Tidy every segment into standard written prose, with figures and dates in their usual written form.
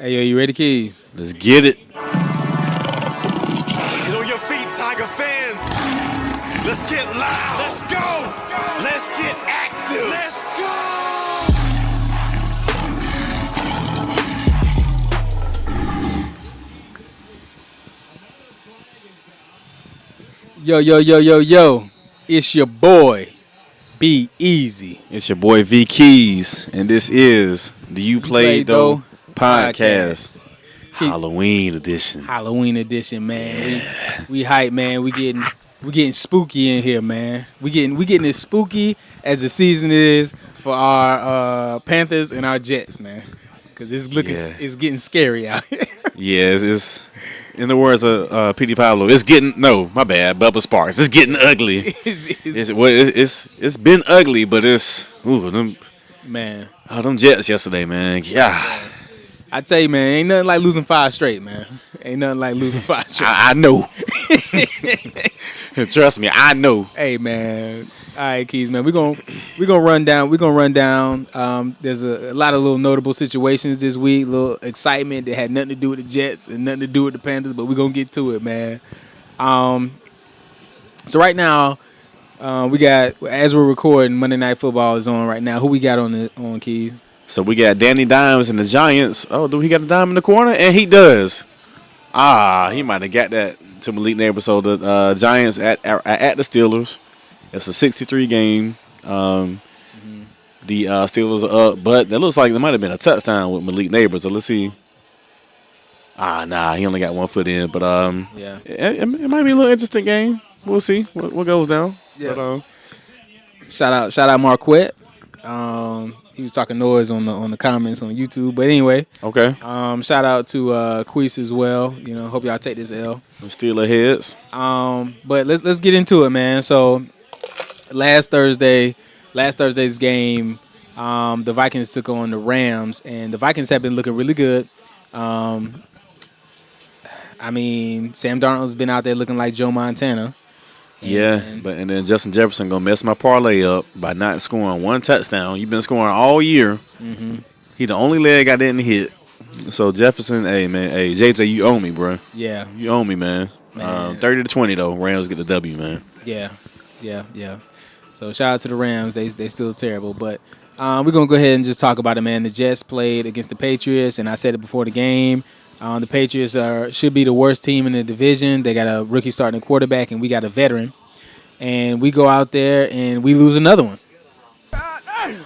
Hey, yo, you ready, Keys? Let's get it. Get on your feet, Tiger fans. Let's get loud. Let's go. Let's get active. Let's go. Yo, yo, yo, yo, yo. It's your boy, Be Easy. It's your boy V Keys, and this is the You Played Though podcast. Halloween edition. Halloween edition, man. We hype, man. We getting spooky in here, man. We getting as spooky as the season is for our Panthers and our Jets, man. Cause it's getting scary out here. Yeah, it's in the words of P.D. Pablo, Bubba Sparks. It's getting ugly. It's been ugly, but them Jets yesterday, man. Yeah. I tell you, man, ain't nothing like losing 5 straight, man. Ain't nothing like losing 5 straight. I know. Trust me, I know. Hey, man. All right, Keys, man. We're gonna run down. There's a lot of little notable situations this week. Little excitement that had nothing to do with the Jets and nothing to do with the Panthers, but we're gonna get to it, man. So right now, we got, as we're recording, Monday Night Football is on right now. Who we got on Keys? So we got Danny Dimes and the Giants. Oh, do he got a dime in the corner? And he does. He might have got that to Malik Neighbor. So the Giants at the Steelers. It's a 63 game. The Steelers are up, but it looks like there might have been a touchdown with Malik Neighbor. So let's see. He only got 1 foot in. But yeah, it might be a little interesting game. We'll see what goes down. Yeah. But, shout out Marquette. He was talking noise on the comments on YouTube. But anyway, okay. Shout out to Queese as well. You know, hope y'all take this L. Steeler heads. But let's get into it, man. So last Thursday's game, the Vikings took on the Rams, and the Vikings have been looking really good. Sam Darnold's been out there looking like Joe Montana. And then Justin Jefferson gonna mess my parlay up by not scoring 1 touchdown. You've been scoring all year. Mm-hmm. He the only leg I didn't hit. So Jefferson, hey JJ, you owe me, bro. Yeah, you owe me, man. 30-20 though. Rams get the W, man. Yeah. So shout out to the Rams. They still terrible, but we're gonna go ahead and just talk about it, man. The Jets played against the Patriots, and I said it before the game. The Patriots should be the worst team in the division. They got a rookie starting quarterback, and we got a veteran. And we go out there and we lose another one. I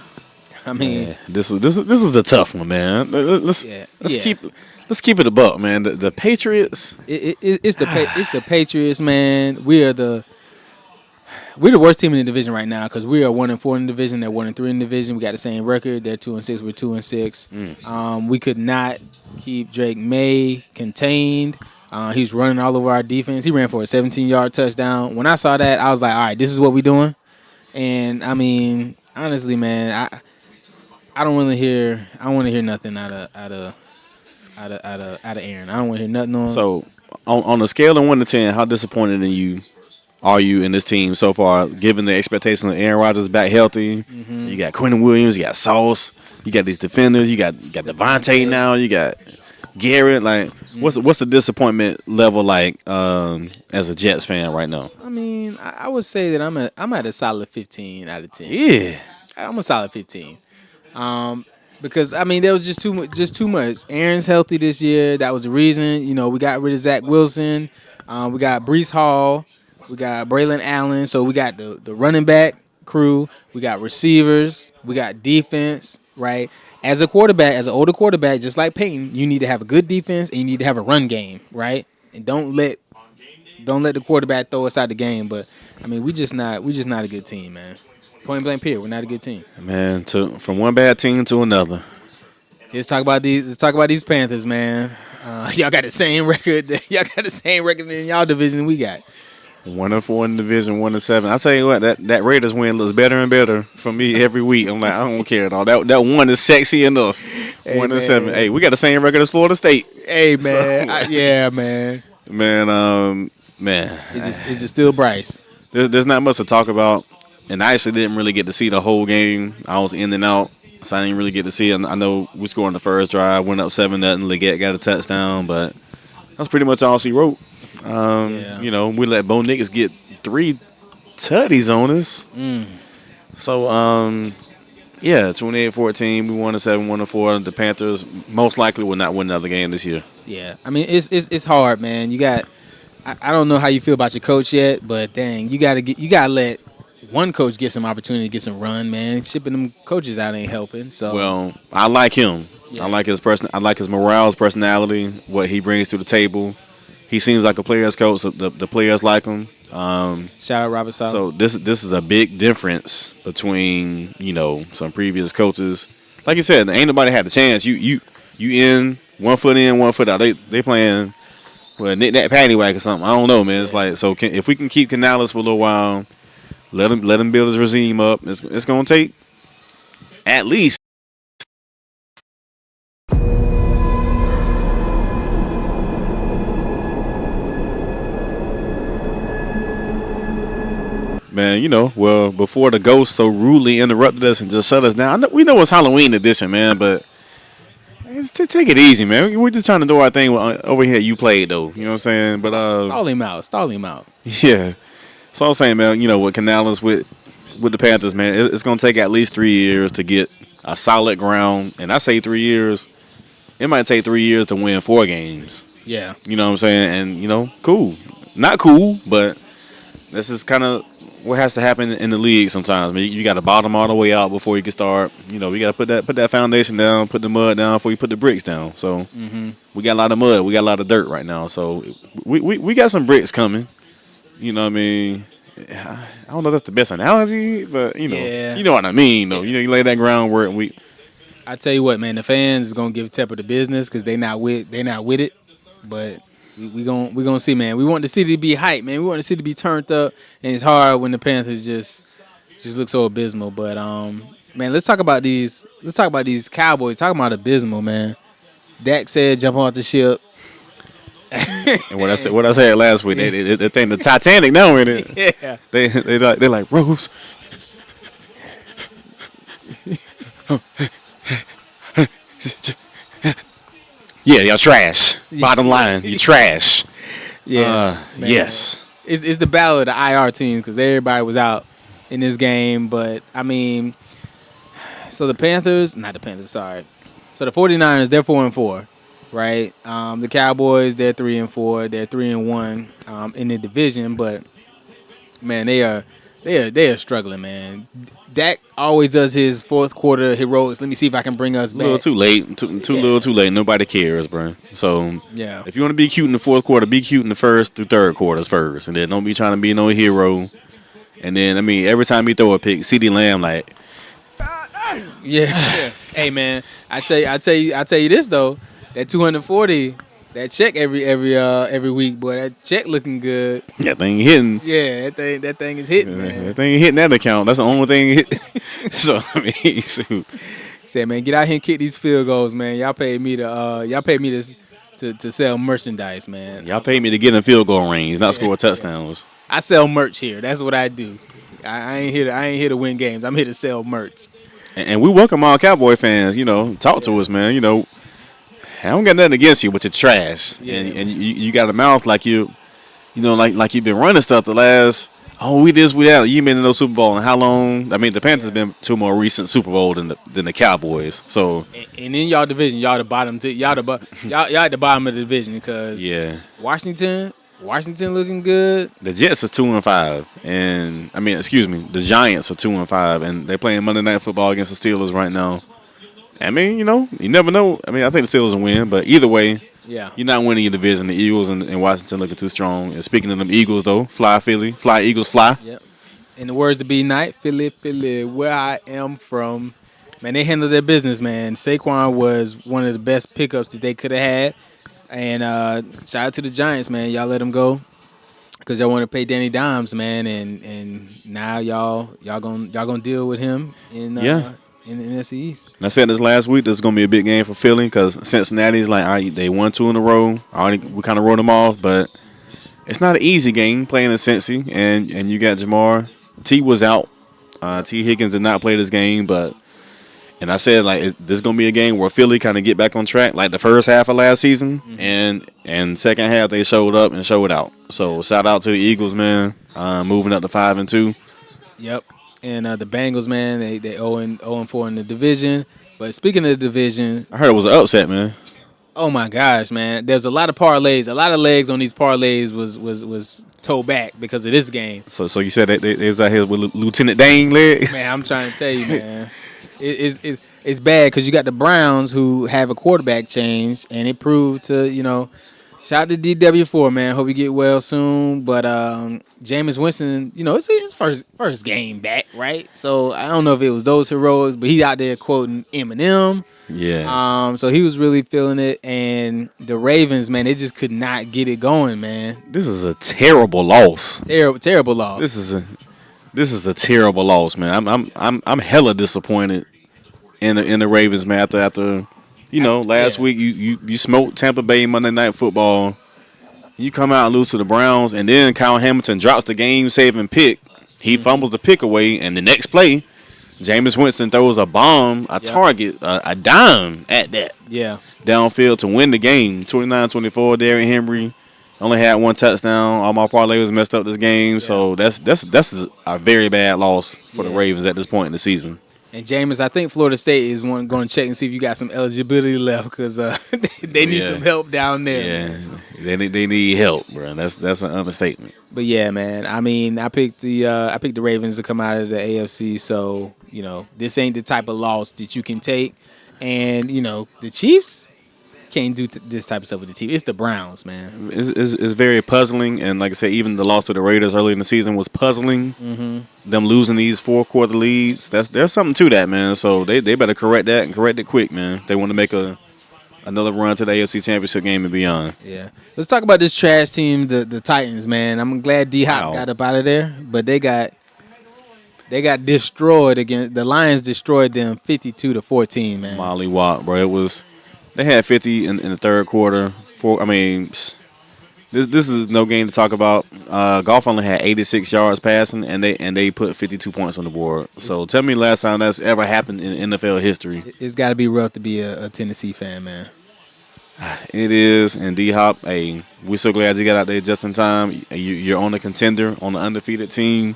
mean, this is a tough one, man. Let's keep it a buck, man. The Patriots. It's the Patriots, man. We're the worst team in the division right now because we are 1-4 in the division. They're 1-3 in the division. We got the same record. They're 2-6. We're 2-6. We could not keep Drake May contained. He's running all over our defense. He ran for a 17-yard touchdown. When I saw that, I was like, all right, this is what we're doing. And I mean, honestly, man, I don't really hear. I want to hear nothing out of Aaron. I don't want to hear nothing on. So on a scale of 1 to 10, how disappointed are you in this team so far, given the expectations of Aaron Rodgers back healthy? Mm-hmm. You got Quentin Williams, you got Sauce, you got these defenders, you got Devontae now, you got Garrett. Like, what's the disappointment level like as a Jets fan right now? I mean, I would say that I'm at a solid 15 out of 10. Yeah, I'm a solid 15. Because I mean, there was just too much. Aaron's healthy this year. That was the reason. You know, we got rid of Zach Wilson. We got Breece Hall. We got Braylon Allen. So we got the running back crew. We got receivers. We got defense. Right. As an older quarterback, just like Peyton, you need to have a good defense and you need to have a run game. Right. And don't let the quarterback throw us out the game. But I mean, we just not a good team, man. Point blank period. We're not a good team. Man, from one bad team to another. Let's talk about these Panthers, man. Y'all got the same record. Y'all got the same record in y'all division we got. 1-4 in the division, 1-7. I tell you what, that Raiders win looks better and better for me every week. I'm like, I don't care at all. That one is sexy enough. Hey, 1-7. Hey, we got the same record as Florida State. Hey, man. So, yeah, man. Man. Is it still Bryce? There's not much to talk about, and I actually didn't really get to see the whole game. I was in and out. so I didn't really get to see it. I know we scored in the first drive, went up 7-0. Leggett got a touchdown, but that's pretty much all she wrote. Yeah. We let Bo Nix get 3 tutties on us. So, yeah, 28-14. We won a 7-1-4. The Panthers most likely will not win another game this year. Yeah. I mean, it's hard, man. You got. I don't know how you feel about your coach yet, but dang, you gotta let one coach get some opportunity to get some run, man. Shipping them coaches out ain't helping. So Well, I like him. Yeah. I like his person. I like his morale, his personality, what he brings to the table. He seems like a player's coach. So the players like him. shout out Robert Sala. So this is a big difference between some previous coaches. Like you said, ain't nobody had a chance. You in 1 foot in, 1 foot out. They playing knick knack paddywhack or something. I don't know, man. It's like if we can keep Canales for a little while, let him build his regime up. It's gonna take at least. Man, before the ghost so rudely interrupted us and just shut us down. We know it's Halloween edition, man, but take it easy, man. We're just trying to do our thing over here. You played though, you know what I'm saying? But stall him out. yeah. So I'm saying, man, with Canales with the Panthers, man, it's gonna take at least 3 years to get a solid ground, and I say 3 years. It might take 3 years to win 4 games. Yeah. You know what I'm saying? And cool, not cool, but this is kind of what has to happen in the league sometimes. I mean, you got to bottom all the way out before you can start. We got to put that foundation down, put the mud down before you put the bricks down. So we got a lot of mud, we got a lot of dirt right now. So we got some bricks coming. You know what I mean? I don't know if that's the best analogy, but Yeah. you know what I mean. Though you lay that groundwork. And I tell you what, man, the fans is gonna give Tepper the business because they not with it, but. We gonna see, man. We want the city to be hyped, man. We want the city to be turned up, and it's hard when the Panthers just look so abysmal. But man, let's talk about these. Let's talk about these Cowboys. Talking about abysmal, man. Dak said, "Jump off the ship." and what I said last week, they think the Titanic now in it. Yeah. They like Rose. Yeah, y'all trash. Bottom line, you trash. Yeah. Man. Yes. It's the battle of the IR teams because everybody was out in this game. But, I mean, so the Panthers, not the Panthers, sorry. So the 49ers, they're 4-4, right? The Cowboys, they're 3-4. They're 3-1 in the division. But, man, they are struggling, man. Dak always does his fourth quarter heroics. Let me see if I can bring us back. A little too late. Little too late. Nobody cares, bro. So Yeah. if you want to be cute in the fourth quarter, be cute in the first through third quarters first, and then don't be trying to be no hero. And then every time you throw a pick, CeeDee Lamb like, Yeah. Hey, man, I tell you this though, that 240. That check every week, boy. That check looking good. that thing hitting. Yeah, that thing is hitting, man. That thing hitting that account. That's the only thing. So shoot. Said, man, get out here and kick these field goals, man. Y'all paid me to sell merchandise, man. Y'all paid me to get in field goal range, not score touchdowns. I sell merch here. That's what I do. I ain't here to win games. I'm here to sell merch. And we welcome all Cowboy fans. Talk to us, man. I don't got nothing against you, but you're trash. Yeah. And you got a mouth like like you've been running stuff the last. Oh, we this, we that. You been in no Super Bowl in how long? I mean, the Panthers been to a more recent Super Bowl than the Cowboys. So And in y'all division, y'all the bottom. Y'all at the bottom of the division because yeah, Washington looking good. the Jets are 2-5, and the Giants are 2-5, and they're playing Monday Night Football against the Steelers right now. I mean, you never know. I mean, I think the Steelers will win, but either way, Yeah. you're not winning your division. The Eagles and Washington looking too strong. And speaking of them Eagles, though, fly Philly, fly Eagles, fly. Yep. In the words of B Knight, Philly, where I am from, man, they handled their business, man. Saquon was one of the best pickups that they could have had, and shout out to the Giants, man. Y'all let them go because y'all want to pay Danny Dimes, man, and now y'all gonna deal with him in in the NFC East. And I said this last week. This is gonna be a big game for Philly because Cincinnati's like, all right, they won 2 in a row. We kind of wrote them off, but it's not an easy game playing in Cincy, and you got Jamar. T was out. T Higgins did not play this game, but And I said like this is gonna be a game where Philly kind of get back on track, like the first half of last season, and second half they showed up and showed out. So shout out to the Eagles, man, moving up to 5-2. Yep. And the Bengals, man, they 0-4 in the division. But speaking of the division, I heard it was an upset, man. oh my gosh, man, there's a lot of parlays, a lot of legs on these parlays was towed back because of this game. So you said they was out here with Lieutenant Dane leg. Man, I'm trying to tell you, man, it's bad because you got the Browns who have a quarterback change, and it proved to shout out to DW4, man. Hope you get well soon. But Jameis Winston, it's his first game back, right? So I don't know if it was those heroics, but he out there quoting Eminem. Yeah. So he was really feeling it, and the Ravens, man, they just could not get it going, man. This is a terrible loss. Terrible loss. This is a terrible loss, man. I'm hella disappointed in the Ravens, man. After last week you smoked Tampa Bay Monday Night Football. You come out and lose to the Browns, and then Kyle Hamilton drops the game-saving pick. He fumbles the pick away, and the next play, Jameis Winston throws a bomb, target, a dime at that. Yeah. Downfield to win the game. 29-24, Derrick Henry only had one touchdown. All my parlay was messed up this game, so that's a very bad loss for the Ravens at this point in the season. And Jameis, I think Florida State is going to check and see if you got some eligibility left because they need some help down there. Yeah, they need help, bro. That's an understatement. But yeah, man. I mean, I picked the Ravens to come out of the AFC, so this ain't the type of loss that you can take. And the Chiefs can't do this type of stuff with the Chiefs. It's the Browns, man. It's very puzzling, and like I said, even the loss to the Raiders early in the season was puzzling. Mm-hmm. Them losing these 4-quarter leads, there's something to that, man. So they better correct that and correct it quick, man. If they want to make another run to the AFC Championship game and beyond. Yeah. Let's talk about this trash team, the Titans, man. I'm glad D-Hop got up out of there, but they got destroyed against the Lions. Destroyed them 52-14, man. Molly Watt, bro. They had 50 in the third quarter. This is no game to talk about. Goff only had 86 yards passing, and they put 52 points on the board. So tell me last time that's ever happened in NFL history. It's got to be rough to be a Tennessee fan, man. It is, and D-Hop, hey, we're so glad you got out there just in time. You're on a contender, on an undefeated team.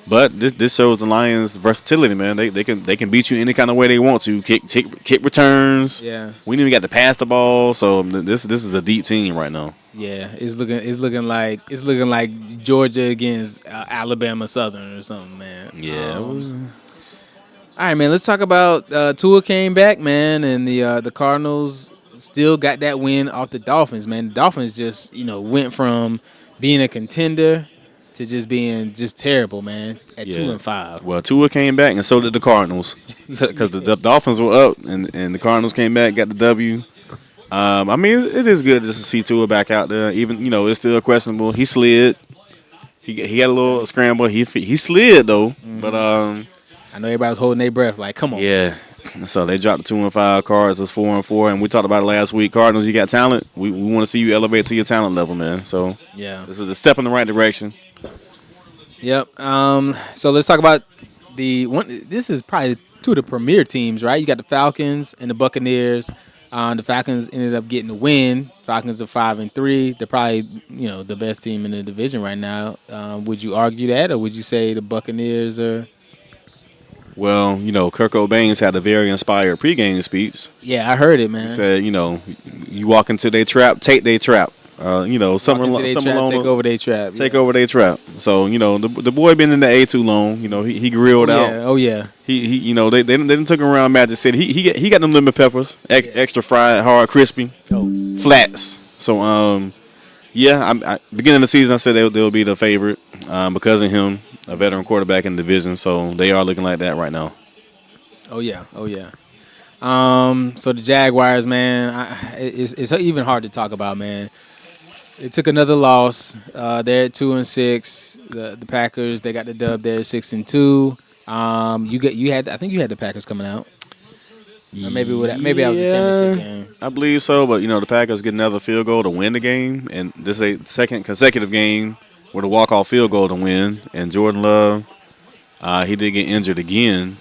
But this shows the Lions' versatility, man. They can beat you any kind of way they want to. Kick returns. Yeah. We didn't even got to pass the ball, so this is a deep team right now. Yeah, it's looking like Georgia against Alabama Southern or something, man. Yeah. All right, man. Let's talk about Tua came back, man, and the Cardinals still got that win off the Dolphins, man. The Dolphins just went from being a contender to just being terrible, man, at 2-5. Well, Tua came back, and so did the Cardinals, because the Dolphins were up, and the Cardinals came back, got the W. It is good just to see Tua back out there. Even it's still questionable. He slid. He had a little scramble. He slid though, but I know everybody was holding their breath, like, come on. Yeah. So they dropped the 2-5. Cards was 4-4, and we talked about it last week. Cardinals, you got talent. We want to see you elevate to your talent level, man. So yeah, this is a step in the right direction. Yep. So let's talk about the one. This is probably two of the premier teams, right? You got the Falcons and the Buccaneers. The Falcons ended up getting the win. Falcons are 5-3. They're probably the best team in the division right now. Would you argue that, or would you say the Buccaneers are? Well, Kirk Cobain's had a very inspired pregame speech. Yeah, I heard it, man. He said, you walk into their trap, take their trap. Something along take over their trap. Take over their trap. So the boy been in the A too long. He grilled out. Oh yeah. He they didn't took him around Magic City. He got them lemon peppers, extra fried, hard, crispy, flats. So beginning of the season I said they'll be the favorite because of him, a veteran quarterback in the division. So they are looking like that right now. Oh yeah. So the Jaguars, man, it's even hard to talk about, man. It took another loss. They're at 2-6. The Packers, they got the dub there, 6-2. I think you had the Packers coming out. Or maybe that was a championship game. I believe so, but the Packers get another field goal to win the game, and this is a second consecutive game with a walk-off field goal to win. And Jordan Love, he did get injured again.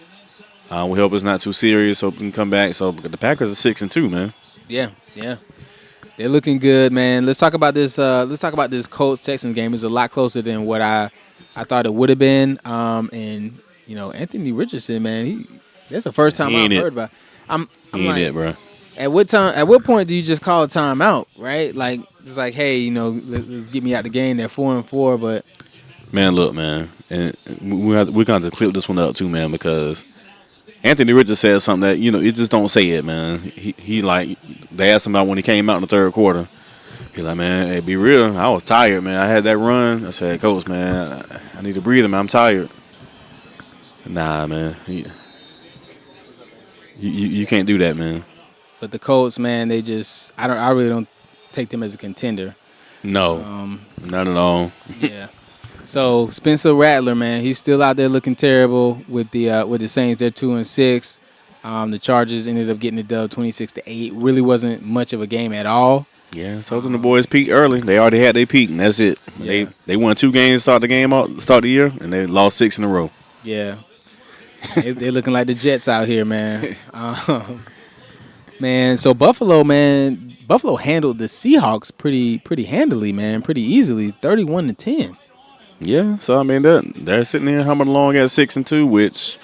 We hope it's not too serious. Hope we can come back. So the Packers are 6-2, man. Yeah, yeah. They're looking good, man. Let's talk about this. Let's talk about this Colts Texans game. It's a lot closer than what I thought it would have been. And Anthony Richardson, man, that's the first time He I've ain't it. heard about. I'm He ain't like, it, bro. at what time? At what point do you just call a timeout? Right? Like it's like, hey, let's get me out the game. They're 4-4, but Man, look, man, and we're going to clip this one up too, man, because Anthony Richardson said something that you just don't say it, man. He like they asked him about when he came out in the third quarter. He like, man, hey, be real. I was tired, man. I had that run. I said, Coach, man, I need to breathe, man. I'm tired. Nah, man, you can't do that, man. the Colts, man, I really don't take them as a contender. No, not at all. Yeah. So Spencer Rattler, man, he's still out there looking terrible with the Saints. They're 2-6. The Chargers ended up getting the dub 26-8. Really wasn't much of a game at all. Yeah, I told them the boys peaked early. They already had their peak, and that's it. Yeah. They won 2 games to start the year, and they lost 6 in a row. Yeah. They're looking like the Jets out here, man. Man, so Buffalo handled the Seahawks pretty handily, man, pretty easily, 31-10. Yeah, so I mean they're sitting there humming along at 6-2, which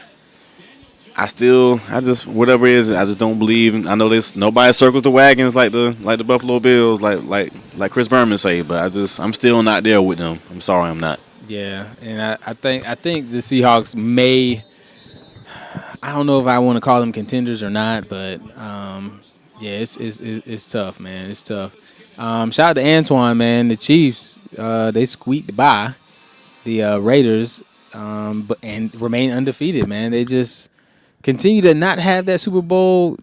I just whatever it is, I just don't believe. I know nobody circles the wagons like the Buffalo Bills, like Chris Berman say, but I'm still not there with them. I'm sorry, I'm not. Yeah, and I think the Seahawks may. I don't know if I want to call them contenders or not, but yeah, it's tough, man. It's tough. Shout out to Antoine, man. The Chiefs, they squeaked by the Raiders, and remain undefeated, man. They just continue to not have that Super Bowl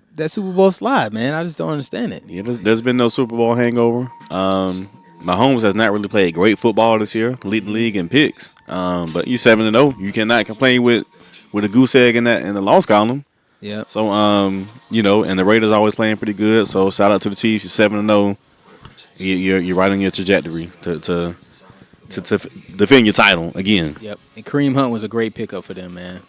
slide, man. I just don't understand it. Yeah, there's been no Super Bowl hangover. Mahomes has not really played great football this year, leading the league in picks. But you 7-0, you cannot complain with a goose egg in the loss column. Yeah. So and the Raiders always playing pretty good. So shout out to the Chiefs. You're 7-0. You're right on your trajectory to defend your title again. Yep. And Kareem Hunt was a great pickup for them, man.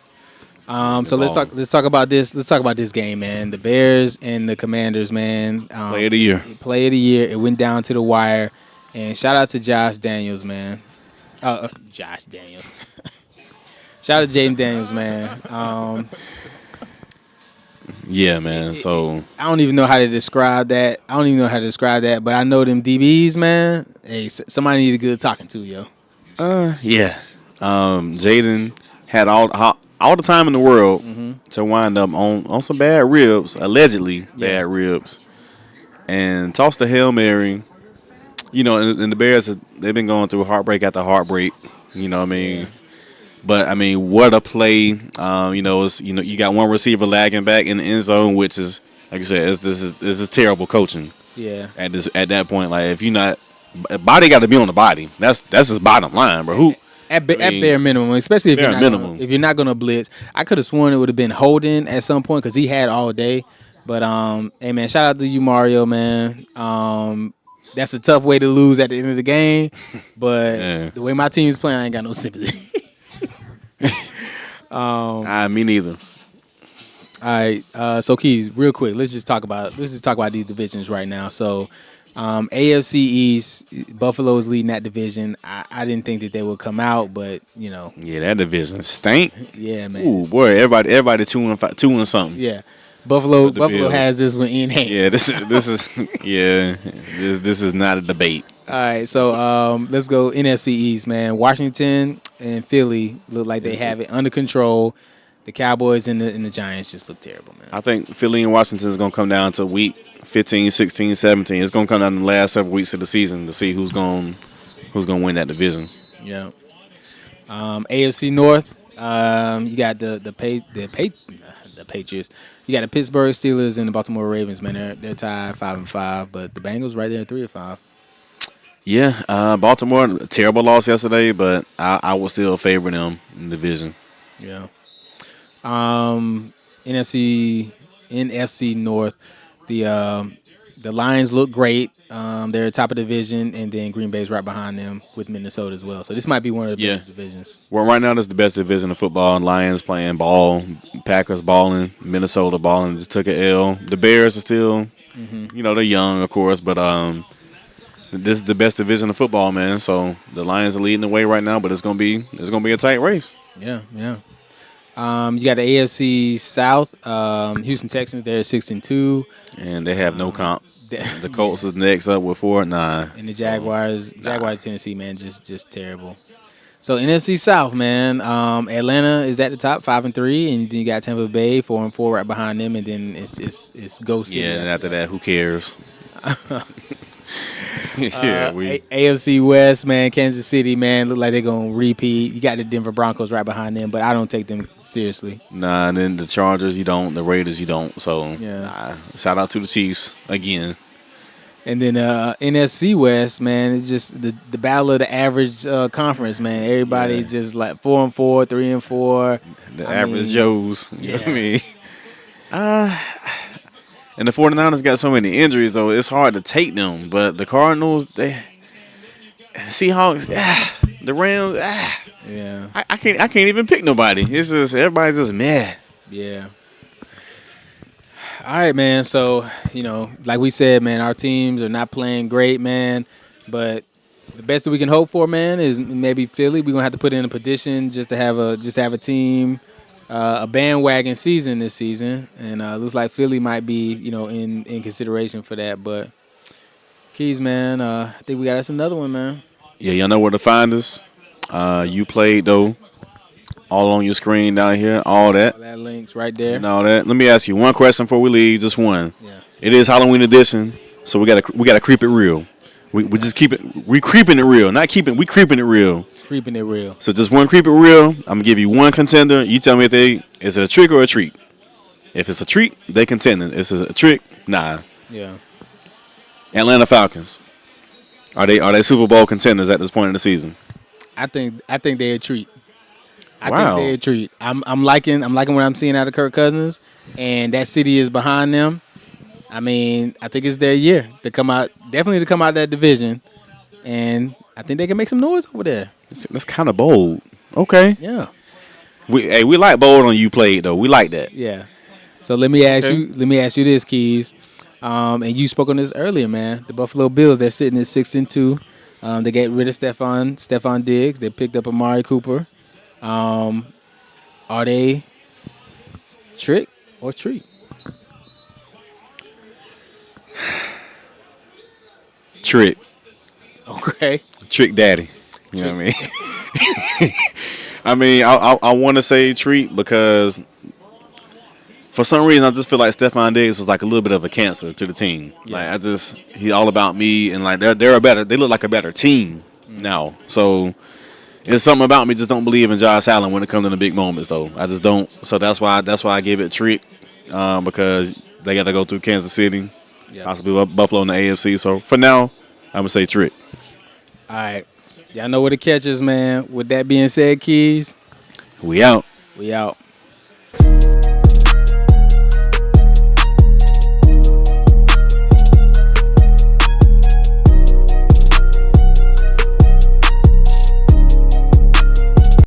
So let's talk about this. Let's talk about this game, man. The Bears and the Commanders, man. Play of the year. Play of the year. It went down to the wire. And shout out to Josh Daniels, man. Josh Daniels. Shout out to Jaden Daniels, man. Yeah, man. So I don't even know how to describe that. But I know them DBs, man. Hey, somebody need a good talking to, yo. yeah. Jaden had all the time in the world to wind up on some bad ribs, allegedly bad ribs, and tossed the Hail Mary. And the Bears, they've been going through heartbreak after heartbreak. You know what I mean? Yeah. But, I mean, what a play. You got one receiver lagging back in the end zone, which is, like you said, this is terrible coaching. Yeah. At that point, like, if you're not – body got to be on the body. That's his bottom line, bro. At bare minimum, especially if you're not gonna blitz. I could have sworn it would have been Holden at some point because he had all day. But hey man, shout out to you, Mario, man. That's a tough way to lose at the end of the game. But the way my team is playing, I ain't got no sympathy. Me neither. All right, so Keys, real quick, let's just talk about these divisions right now. So, AFC East, Buffalo is leading that division. I didn't think that they would come out, but Yeah, that division stink. Yeah, man. Ooh, boy, everybody 2-5, 2 and something. Yeah, Buffalo Bills. has this one in hand. Yeah, this is not a debate. All right, so let's go NFC East, man. Washington and Philly look like they have it under control. The Cowboys and the Giants just look terrible, man. I think Philly and Washington is going to come down to week 15, 16, 17. It's going to come down to the last several weeks of the season to see who's going to win that division. Yeah. AFC North, you got the Patriots. You got the Pittsburgh Steelers and the Baltimore Ravens, man. They're tied 5-5, but the Bengals right there at 3-5. Yeah, Baltimore, terrible loss yesterday, but I will still favor them in the division. Yeah. NFC North, the The Lions look great. They're top of the division, and then Green Bay's right behind them with Minnesota as well. So this might be one of the Yeah. better divisions. Well, right now, this is the best division of football. Lions playing ball, Packers balling, Minnesota balling. Just took an L. The Bears are still, they're young, of course, but this is the best division of football, man. So the Lions are leading the way right now, but it's gonna be a tight race. Yeah, yeah. You got the AFC South. Houston Texans, they're 6-2. And they have no comp. The The Colts is next up with 4-9. and the Jaguars, Tennessee, man, just terrible. So NFC South, man. Atlanta is at the top, 5-3, and then you got Tampa Bay 4-4 right behind them, and then it's Ghost City. Yeah, and after that, who cares? Yeah, AFC West, man. Kansas City, man, look like they're gonna repeat. You got the Denver Broncos right behind them, but I don't take them seriously. Nah, and then the Chargers, you don't. The Raiders, you don't. So, Yeah. shout out to the Chiefs again. And then NFC West, man, it's just the battle of the average conference, man. Everybody's just like 4-4, 3-4. The average Joes. You know what I Yeah. mean? And the 49ers got so many injuries, though, it's hard to take them. But the Cardinals, Seahawks, the Rams, Yeah, I can't even pick nobody. It's just everybody's just meh. yeah. All right, man. So, like we said, man, our teams are not playing great, man. But the best that we can hope for, man, is maybe Philly. We're gonna have to put in a petition just to have a team, a bandwagon season this season, and looks like Philly might be, in consideration for that. But Keys, man, I think we got us another one, man. Yeah, y'all know where to find us. Uplayedtho, all on your screen down here, all that. All that links right there. And all that. Let me ask you one question before we leave. Just one. Yeah. It is Halloween edition, so we gotta creep it real. We just keep it. We creeping it real, not keeping. We creeping it real. Creeping it real. So just one creep it real. I'm gonna give you one contender. You tell me if is it a trick or a treat. If it's a treat, they contending. If it's a trick, nah. Yeah. Atlanta Falcons. Are they Super Bowl contenders at this point in the season? I think they're a treat. I Wow. think they're a treat. I'm liking what I'm seeing out of Kirk Cousins, and that city is behind them. I mean, I think it's their year to come out of that division, and I think they can make some noise over there. That's kind of bold. Okay. Yeah, We like bold on you played though. We like that. yeah. So let me ask Okay. you this, Keys. And you spoke on this earlier, man. The Buffalo Bills, they're sitting at 6-2. They get rid of Stephon Diggs. They picked up Amari Cooper. Are they trick or treat? Trick. Okay. Trick daddy. You know what I mean? I mean, I want to say treat because for some reason I just feel like Stephon Diggs was like a little bit of a cancer to the team. Yeah. Like he's all about me, and like they look like a better team now. So it's something about me just don't believe in Josh Allen when it comes to the big moments though. I just don't. So that's why I give it treat because they got to go through Kansas City, possibly Buffalo in the AFC. So for now, I'm gonna say trick. All right. Y'all know where the catch is, man. With that being said, Keys, We out. we out.